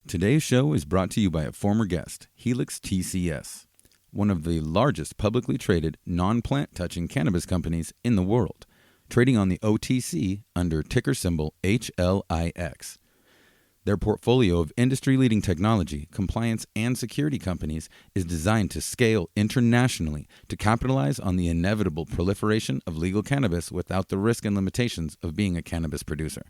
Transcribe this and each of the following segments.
Today's show is brought to you by a former guest, Helix TCS, one of the largest publicly traded non-plant touching cannabis companies in the world, trading on the OTC under ticker symbol HLIX. Their portfolio of industry-leading technology, compliance, and security companies is designed to scale internationally to capitalize on the inevitable proliferation of legal cannabis without the risk and limitations of being a cannabis producer.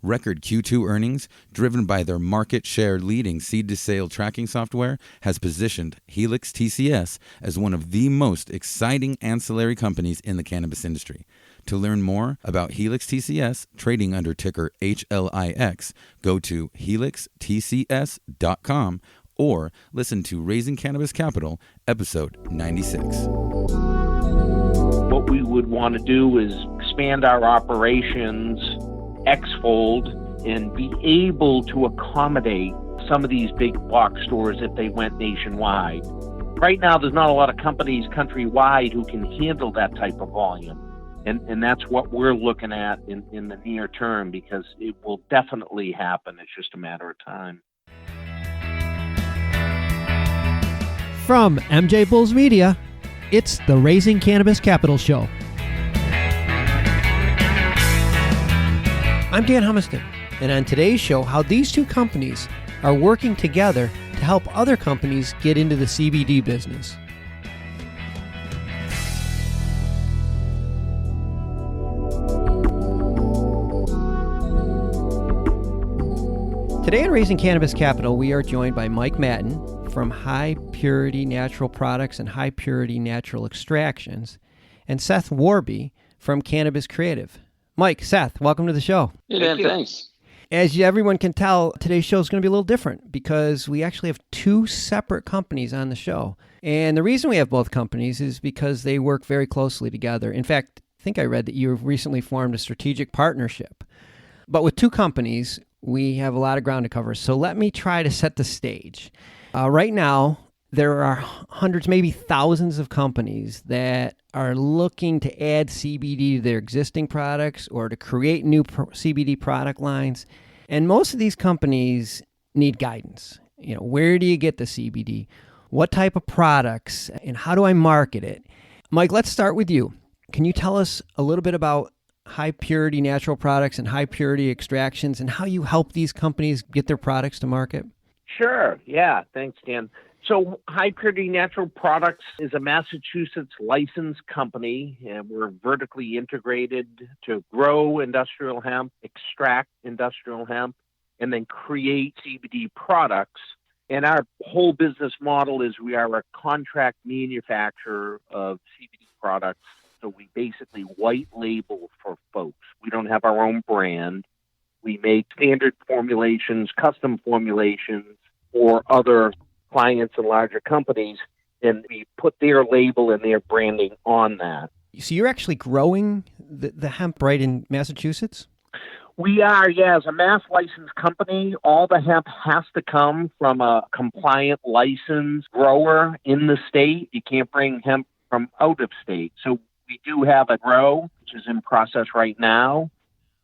Record Q2 earnings, driven by their market share leading seed-to-sale tracking software, has positioned Helix TCS as one of the most exciting ancillary companies in the cannabis industry. To learn more about Helix TCS, trading under ticker HLIX, go to helixtcs.com or listen to Raising Cannabis Capital, episode 96. What we would want to do is expand our operations X-fold and be able to accommodate some of these big box stores if they went nationwide. Right now, there's not a lot of companies countrywide who can handle that type of volume. And that's what we're looking at in the near term, because it will definitely happen. It's just a matter of time. From MJBulls Media, it's the Raising Cannabis Capital Show. I'm Dan Humiston, and on today's show, how these two companies are working together to help other companies get into the CBD business. Today on Raising Cannabis Capital, we are joined by Mike Matton from High Purity Natural Products and High Purity Natural Extractions, and Seth Worby from Cannabis Creative. Mike, Seth, welcome to the show. Hey, Dan, thanks. As everyone can tell, today's show is going to be a little different because we actually have two separate companies on the show. And the reason we have both companies is because they work very closely together. In fact, I think I read that you recently formed a strategic partnership. But with two companies, we have a lot of ground to cover. So let me try to set the stage. Right now, there are hundreds, maybe thousands of companies that are looking to add CBD to their existing products or to create new CBD product lines. And most of these companies need guidance. You know, where do you get the CBD? What type of products? And how do I market it? Mike, let's start with you. Can you tell us a little bit about high purity natural products and high purity extractions and how you help these companies get their products to market? Sure. Yeah. Thanks, Dan. So High Purity Natural Products is a Massachusetts licensed company, and we're vertically integrated to grow industrial hemp, extract industrial hemp, and then create CBD products. And our whole business model is we are a contract manufacturer of CBD products. So we basically white label for folks. We don't have our own brand. We make standard formulations, custom formulations for other clients and larger companies, and we put their label and their branding on that. So you're actually growing the hemp right in Massachusetts? We are, yeah. As a Mass licensed company, all the hemp has to come from a compliant licensed grower in the state. You can't bring hemp from out of state. So we do have a grow, which is in process right now.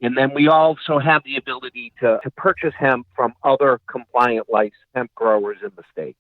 And then we also have the ability to purchase hemp from other compliant licensed hemp growers in the state.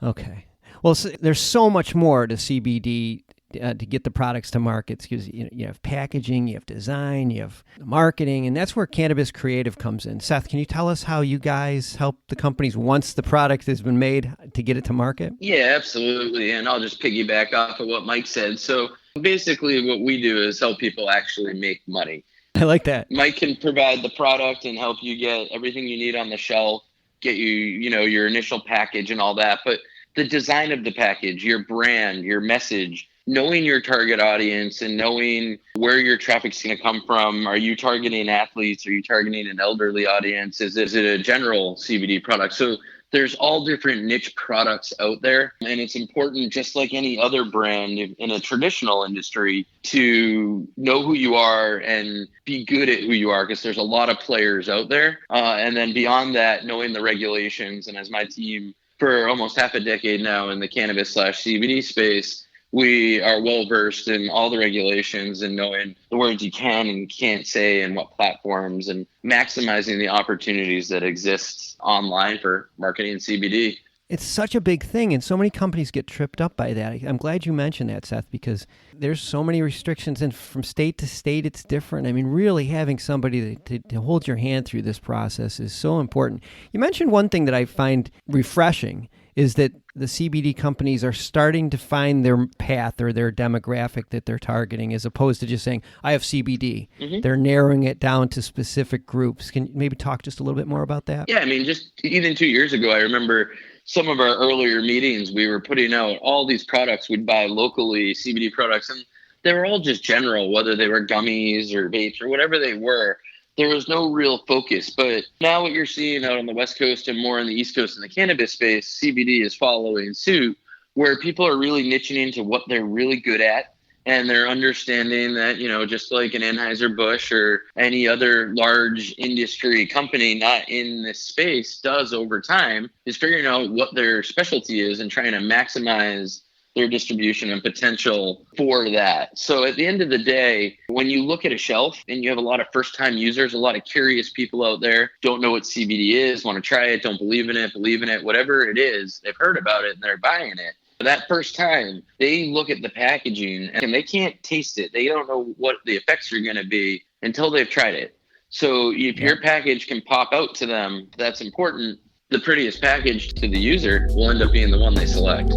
Okay. Well, there's so much more to CBD to get the products to markets, because you have packaging, you have design, you have marketing, and that's where Cannabis Creative comes in. Seth, can you tell us how you guys help the companies once the product has been made to get it to market? Yeah, absolutely. And I'll just piggyback off of what Mike said. So basically what we do is help people actually make money. I like that. Mike can provide the product and help you get everything you need on the shelf, get you, your initial package and all that. But the design of the package, your brand, your message, knowing your target audience and knowing where your traffic's going to come from. Are you targeting athletes? Are you targeting an elderly audience? Is it a general CBD product? So there's all different niche products out there, and it's important, just like any other brand in a traditional industry, to know who you are and be good at who you are, because there's a lot of players out there. And then beyond that, knowing the regulations. And as my team for almost half a decade now in the cannabis/CBD space, we are well versed in all the regulations and knowing the words you can and can't say and what platforms, and maximizing the opportunities that exist online for marketing CBD. It's such a big thing, and so many companies get tripped up by that. I'm glad you mentioned that, Seth, because there's so many restrictions, and from state to state, it's different. I mean, really having somebody to hold your hand through this process is so important. You mentioned one thing that I find refreshing is that the CBD companies are starting to find their path or their demographic that they're targeting, as opposed to just saying, I have CBD. Mm-hmm. They're narrowing it down to specific groups. Can you maybe talk just a little bit more about that? Yeah, I mean, just even 2 years ago, I remember some of our earlier meetings, we were putting out all these products we'd buy locally, CBD products, and they were all just general, whether they were gummies or vapes or whatever they were. There was no real focus. But now what you're seeing out on the West Coast and more on the East Coast in the cannabis space, CBD is following suit, where people are really niching into what they're really good at. And they're understanding that, just like an Anheuser-Busch or any other large industry company not in this space does over time, is figuring out what their specialty is and trying to maximize their distribution and potential for that. So at the end of the day, when you look at a shelf and you have a lot of first-time users, a lot of curious people out there, don't know what CBD is, want to try it, don't believe in it, whatever it is, they've heard about it and they're buying it. That first time, they look at the packaging and they can't taste it. They don't know what the effects are going to be until they've tried it. So if your package can pop out to them, that's important. The prettiest package to the user will end up being the one they select.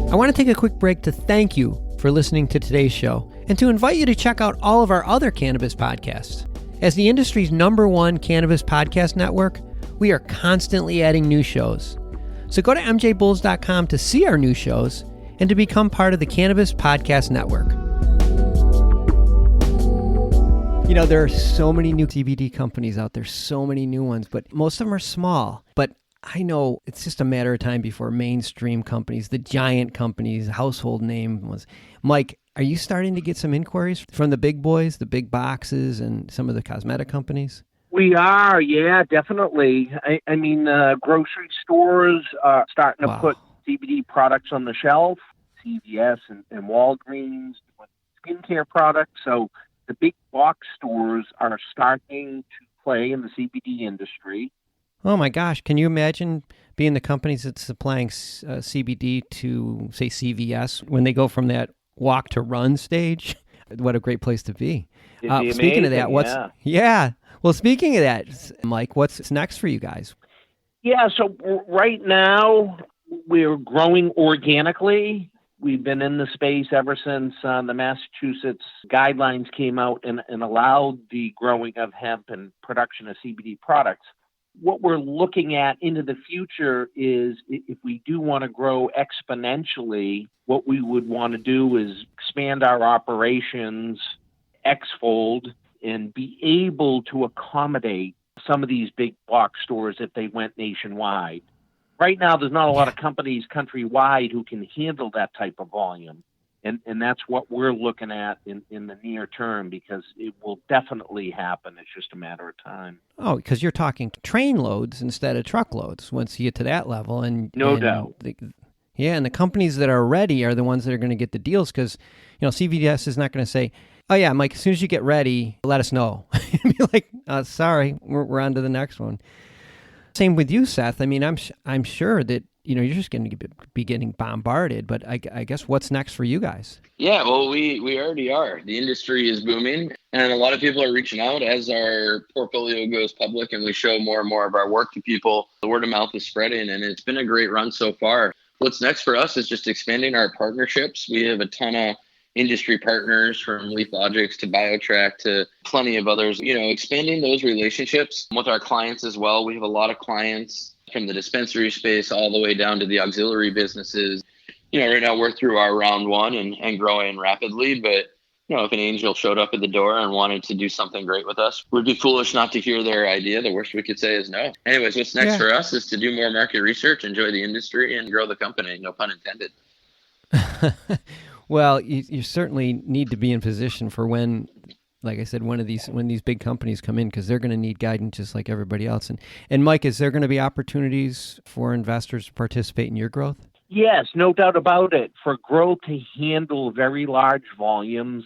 I want to take a quick break to thank you for listening to today's show and to invite you to check out all of our other cannabis podcasts. As the industry's #1 cannabis podcast network, we are constantly adding new shows. So go to MJBulls.com to see our new shows and to become part of the Cannabis Podcast Network. There are so many new CBD companies out there, so many new ones, but most of them are small. But I know it's just a matter of time before mainstream companies, the giant companies, household name ones. Mike, are you starting to get some inquiries from the big boys, the big boxes, and some of the cosmetic companies? We are, yeah, definitely. I mean, grocery stores are starting to put CBD products on the shelf, CVS and Walgreens, skincare products. So the big box stores are starting to play in the CBD industry. Oh my gosh, can you imagine being the companies that's supplying CBD to, say, CVS when they go from that walk to run stage? What a great place to be. Speaking of that, Well, speaking of that, Mike, what's next for you guys? Yeah, so right now we're growing organically. We've been in the space ever since the Massachusetts guidelines came out and allowed the growing of hemp and production of CBD products. What we're looking at into the future is if we do want to grow exponentially, what we would want to do is expand our operations X-fold and be able to accommodate some of these big box stores if they went nationwide. Right now, there's not a lot of companies countrywide who can handle that type of volume. And that's what we're looking at in the near term, because it will definitely happen. It's just a matter of time. Oh, because you're talking train loads instead of truckloads once you get to that level. No doubt. And the companies that are ready are the ones that are going to get the deals, because, CVS is not going to say, oh, yeah, Mike, as soon as you get ready, let us know. Be like, sorry, we're on to the next one. Same with you, Seth. I mean, I'm sure that, you're just going to be getting bombarded, but I guess what's next for you guys? Yeah, well, we already are. The industry is booming, and a lot of people are reaching out as our portfolio goes public and we show more and more of our work to people. The word of mouth is spreading, and it's been a great run so far. What's next for us is just expanding our partnerships. We have a ton of industry partners, from LeafLogix to BioTrack to plenty of others, expanding those relationships with our clients as well. We have a lot of clients from the dispensary space all the way down to the auxiliary businesses. Right now we're through our round one and growing rapidly, but if an angel showed up at the door and wanted to do something great with us, we'd be foolish not to hear their idea. The worst we could say is no. Anyways, what's next for us is to do more market research, enjoy the industry, and grow the company. No pun intended. Well, you certainly need to be in position for when, like I said, when these big companies come in, because they're going to need guidance just like everybody else. And Mike, is there going to be opportunities for investors to participate in your growth? Yes, no doubt about it. For grow to handle very large volumes,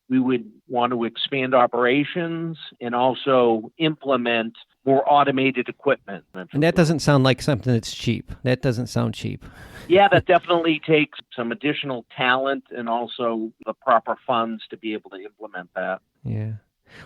we would want to expand operations and also implement more automated equipment. And that doesn't sound like something that's cheap. That doesn't sound cheap. Yeah, that definitely takes some additional talent and also the proper funds to be able to implement that. Yeah.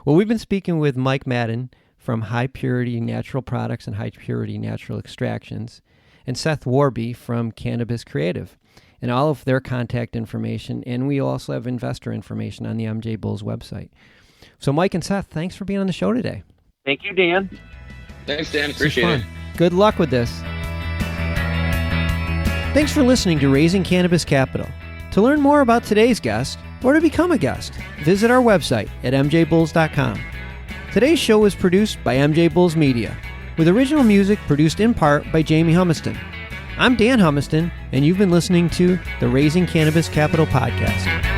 Well, we've been speaking with Mike Matton from High Purity Natural Products and High Purity Natural Extractions, and Seth Worby from Cannabis Creative, and all of their contact information. And we also have investor information on the MJBulls website. So Mike and Seth, thanks for being on the show today. Thank you, Dan. Thanks, Dan. Appreciate it. Good luck with this. Thanks for listening to Raising Cannabis Capital. To learn more about today's guest or to become a guest, visit our website at mjbulls.com. Today's show was produced by MJBulls Media, with original music produced in part by Jamie Humiston. I'm Dan Humiston, and you've been listening to the Raising Cannabis Capital podcast.